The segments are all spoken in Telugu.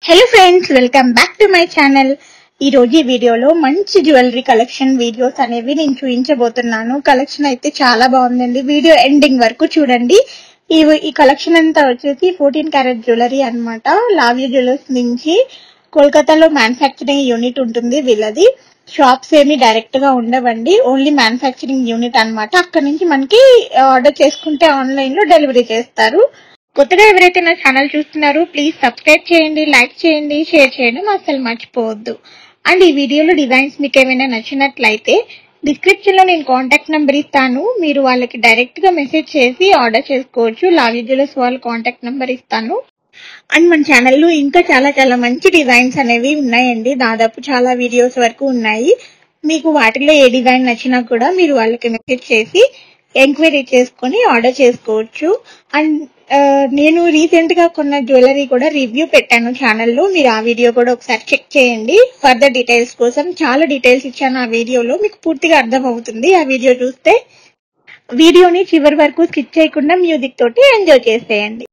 Hello friends, welcome back to my channel. ఈ రోజు ఈ వీడియోలో మంచి జ్యువెలరీ కలెక్షన్ వీడియోస్ అనేవి నేను చూపించబోతున్నాను. కలెక్షన్ అయితే చాలా బాగుందండి. వీడియో ఎండింగ్ వరకు చూడండి. ఈ కలెక్షన్ అంతా వచ్చేసి 14 క్యారెట్ జ్యువెలరీ అన్నమాట. లావ్య జ్యువెలర్స్ నుంచి కోల్కతాలో మ్యానుఫ్యాక్చరింగ్ యూనిట్ ఉంటుంది వీళ్ళది. షాప్స్ ఏమి డైరెక్ట్ గా ఉండవండి, ఓన్లీ మ్యానుఫ్యాక్చరింగ్ యూనిట్ అన్నమాట. అక్కడ నుంచి మనకి ఆర్డర్ చేసుకుంటే ఆన్లైన్ లో డెలివరీ చేస్తారు. కొత్తగా ఎవరైతే నా ఛానల్ చూస్తున్నారో ప్లీజ్ సబ్స్క్రైబ్ చేయండి, లైక్ చేయండి, షేర్ చేయడం అస్సలు మర్చిపోవద్దు. అండ్ ఈ వీడియోలో డిజైన్స్ మీకు ఏమైనా నచ్చినట్లయితే డిస్క్రిప్షన్ లో నేను కాంటాక్ట్ నెంబర్ ఇస్తాను. మీరు వాళ్ళకి డైరెక్ట్ గా మెసేజ్ చేసి ఆర్డర్ చేసుకోవచ్చు. లావ్య జ్యువెలర్స్ వాళ్ళ కాంటాక్ట్ నెంబర్ ఇస్తాను. అండ్ మన ఛానల్లో ఇంకా చాలా చాలా మంచి డిజైన్స్ అనేవి ఉన్నాయండి. దాదాపు చాలా వీడియోస్ వరకు ఉన్నాయి. మీకు వాటిలో ఏ డిజైన్ నచ్చినా కూడా మీరు వాళ్ళకి మెసేజ్ చేసి ఎంక్వైరీ చేసుకొని ఆర్డర్ చేసుకోవచ్చు. అండ్ నేను రీసెంట్ గా కొన్న జ్యువెలరీ కూడా రివ్యూ పెట్టాను ఛానల్లో. మీరు ఆ వీడియో కూడా ఒకసారి చెక్ చేయండి. ఫర్దర్ డీటెయిల్స్ కోసం చాలా డీటెయిల్స్ ఇచ్చాను ఆ వీడియోలో, మీకు పూర్తిగా అర్థం అవుతుంది ఆ వీడియో చూస్తే. వీడియోని చివరి వరకు స్కిప్ చేయకుండా మ్యూజిక్ తోటి ఎంజాయ్ చేసేయండి.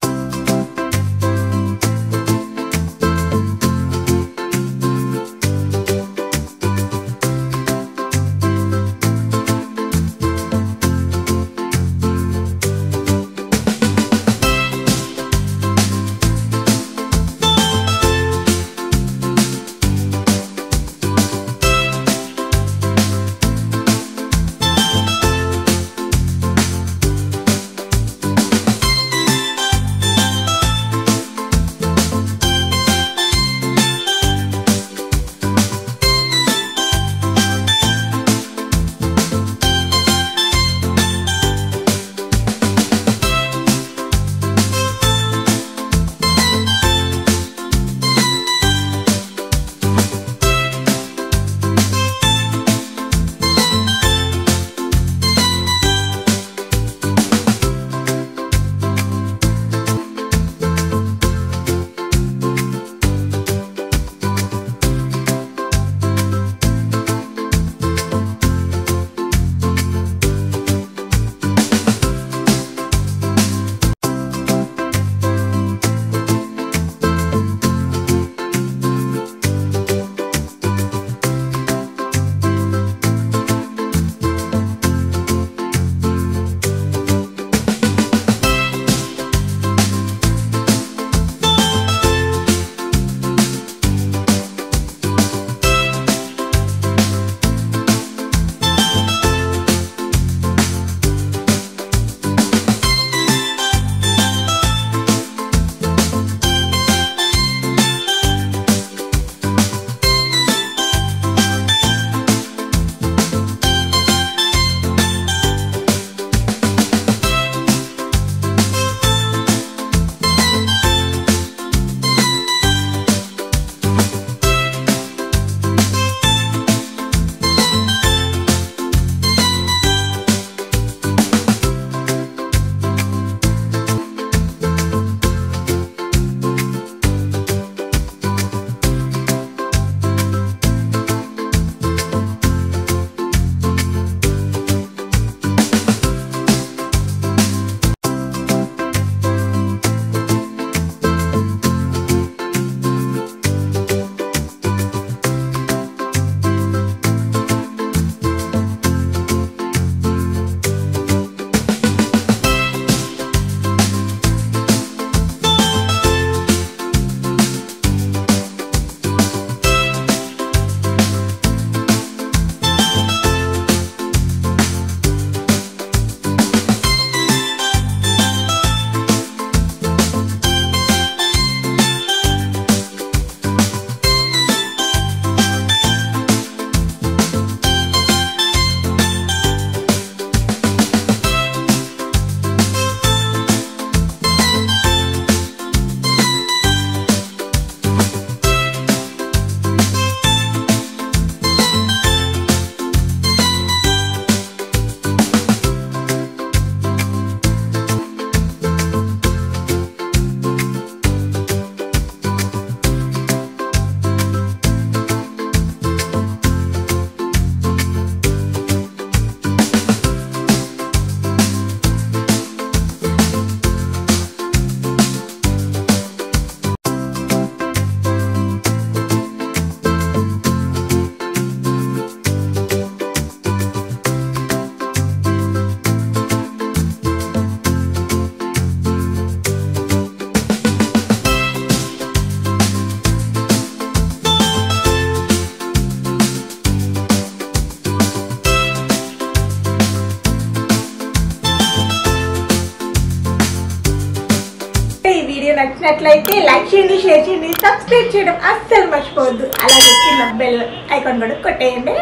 ఈ వీడియో నచ్చినట్లయితే లైక్ చేయండి, షేర్ చేయండి, సబ్స్క్రైబ్ చేయడం అస్సలు మర్చిపోవద్దు. అలాగే చిన్న బెల్ ఐకాన్ కూడా కొట్టేయండి.